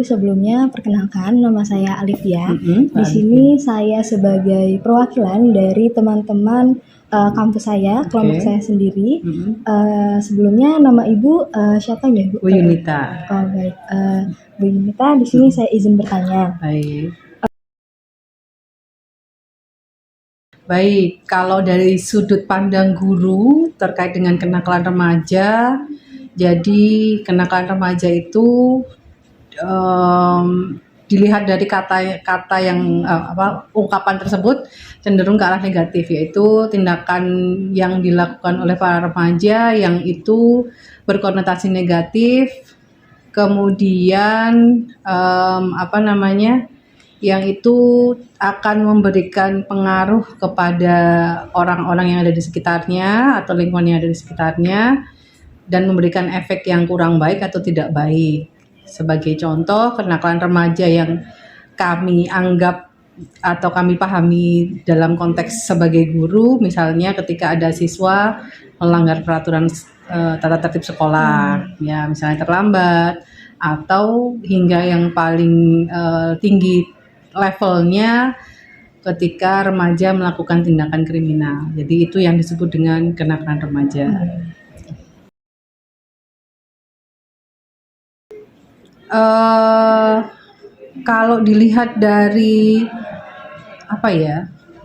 sebelumnya perkenalkan nama saya Alivia. Mbak Di sini saya sebagai perwakilan dari teman-teman kampus saya, kelompok Oke. saya sendiri. Mm-mm. Sebelumnya nama Ibu siapa ya, Bu? Bu Yunita. Oh, baik. Bu Yunita, di sini saya izin bertanya. Baik, kalau dari sudut pandang guru terkait dengan kenakalan remaja, jadi kenakalan remaja itu dilihat dari kata yang ungkapan tersebut cenderung ke arah negatif, yaitu tindakan yang dilakukan oleh para remaja yang itu berkonotasi negatif, kemudian yang itu akan memberikan pengaruh kepada orang-orang yang ada di sekitarnya atau lingkungan yang ada di sekitarnya dan memberikan efek yang kurang baik atau tidak baik. Sebagai contoh, kenakalan remaja yang kami anggap atau kami pahami dalam konteks sebagai guru, misalnya ketika ada siswa melanggar peraturan tata tertib sekolah, ya misalnya terlambat, atau hingga yang paling tinggi levelnya ketika remaja melakukan tindakan kriminal. Jadi itu yang disebut dengan kenakalan remaja. Kalau dilihat dari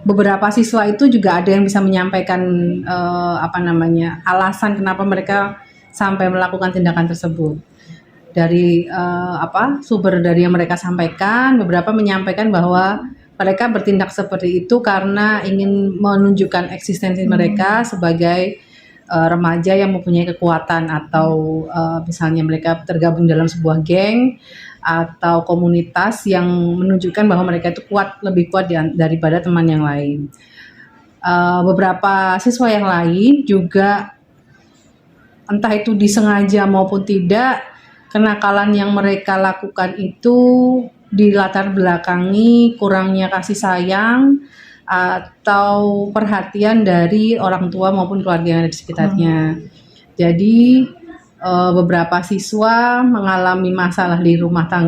beberapa siswa itu juga ada yang bisa menyampaikan alasan kenapa mereka sampai melakukan tindakan tersebut. Dari sumber dari yang mereka sampaikan, beberapa menyampaikan bahwa mereka bertindak seperti itu karena ingin menunjukkan eksistensi mereka sebagai remaja yang mempunyai kekuatan, atau misalnya mereka tergabung dalam sebuah geng atau komunitas yang menunjukkan bahwa mereka itu lebih kuat daripada teman yang lain. Beberapa siswa yang lain juga entah itu disengaja maupun tidak, kenakalan yang mereka lakukan itu dilatar belakangi kurangnya kasih sayang atau perhatian dari orang tua maupun keluarga yang ada di sekitarnya. Jadi beberapa siswa mengalami masalah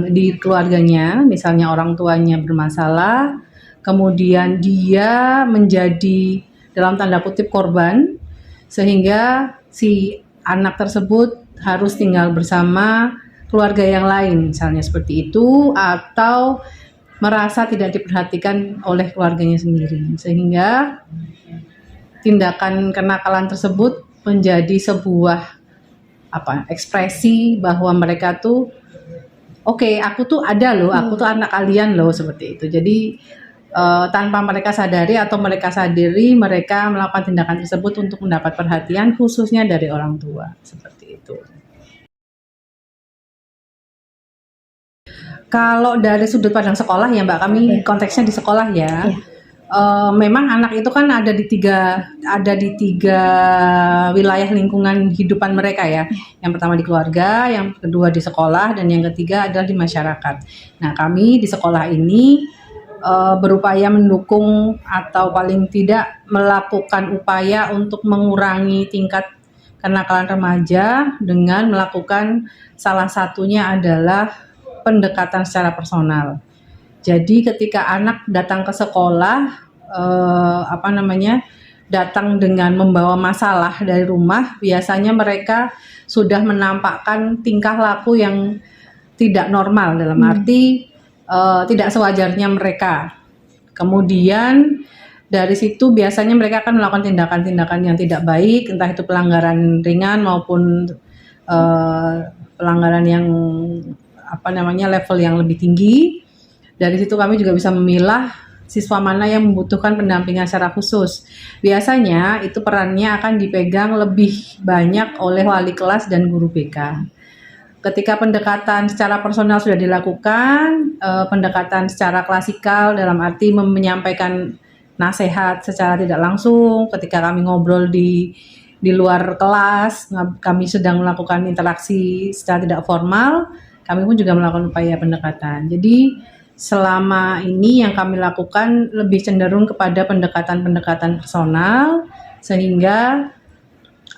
di keluarganya, misalnya orang tuanya bermasalah, kemudian dia menjadi dalam tanda kutip korban, sehingga si anak tersebut harus tinggal bersama keluarga yang lain, misalnya seperti itu, atau merasa tidak diperhatikan oleh keluarganya sendiri, sehingga tindakan kenakalan tersebut menjadi sebuah ekspresi bahwa mereka tuh aku tuh ada loh, aku tuh anak kalian loh, seperti itu. Jadi tanpa mereka sadari atau mereka sadari, mereka melakukan tindakan tersebut untuk mendapat perhatian khususnya dari orang tua, seperti itu. Kalau dari sudut pandang sekolah ya Mbak, kami konteksnya di sekolah ya. Memang anak itu kan ada di tiga wilayah lingkungan hidupan mereka ya. Yang pertama di keluarga, yang kedua di sekolah, dan yang ketiga adalah di masyarakat. Nah, kami di sekolah ini berupaya mendukung atau paling tidak melakukan upaya untuk mengurangi tingkat kenakalan remaja dengan melakukan salah satunya adalah pendekatan secara personal. Jadi ketika anak datang ke sekolah, datang dengan membawa masalah dari rumah, biasanya mereka sudah menampakkan tingkah laku yang tidak normal, dalam arti tidak sewajarnya mereka. Kemudian dari situ biasanya mereka akan melakukan tindakan-tindakan yang tidak baik, entah itu pelanggaran ringan maupun pelanggaran yang level yang lebih tinggi. Dari situ kami juga bisa memilah siswa mana yang membutuhkan pendampingan secara khusus. Biasanya itu perannya akan dipegang lebih banyak oleh wali kelas dan guru BK. Ketika pendekatan secara personal sudah dilakukan, pendekatan secara klasikal dalam arti menyampaikan nasihat secara tidak langsung, ketika kami ngobrol di luar kelas, kami sedang melakukan interaksi secara tidak formal, kami pun juga melakukan upaya pendekatan. Jadi selama ini yang kami lakukan lebih cenderung kepada pendekatan-pendekatan personal, sehingga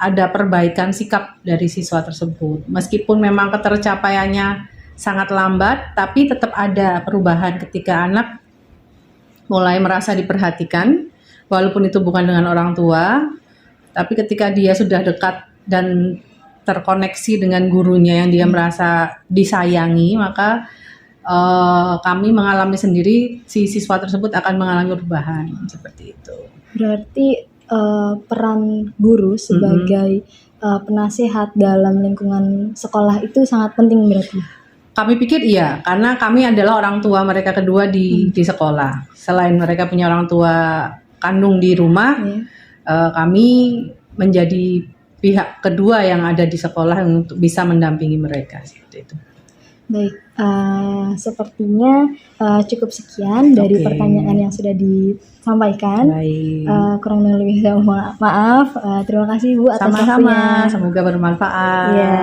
ada perbaikan sikap dari siswa tersebut. Meskipun memang ketercapaiannya sangat lambat, tapi tetap ada perubahan ketika anak mulai merasa diperhatikan, walaupun itu bukan dengan orang tua, tapi ketika dia sudah dekat dan terkoneksi dengan gurunya yang dia merasa disayangi, maka kami mengalami sendiri, si siswa tersebut akan mengalami perubahan seperti itu. Berarti peran guru sebagai penasehat dalam lingkungan sekolah itu sangat penting berarti. Kami pikir iya, karena kami adalah orang tua mereka kedua di sekolah. Selain mereka punya orang tua kandung di rumah, kami menjadi pihak kedua yang ada di sekolah untuk bisa mendampingi mereka seperti itu. Baik, sepertinya cukup sekian dari Oke. pertanyaan yang sudah disampaikan. Baik. Kurang lebih maaf. Terima kasih Bu atas Sama-sama, waktunya. semoga bermanfaat. Iya.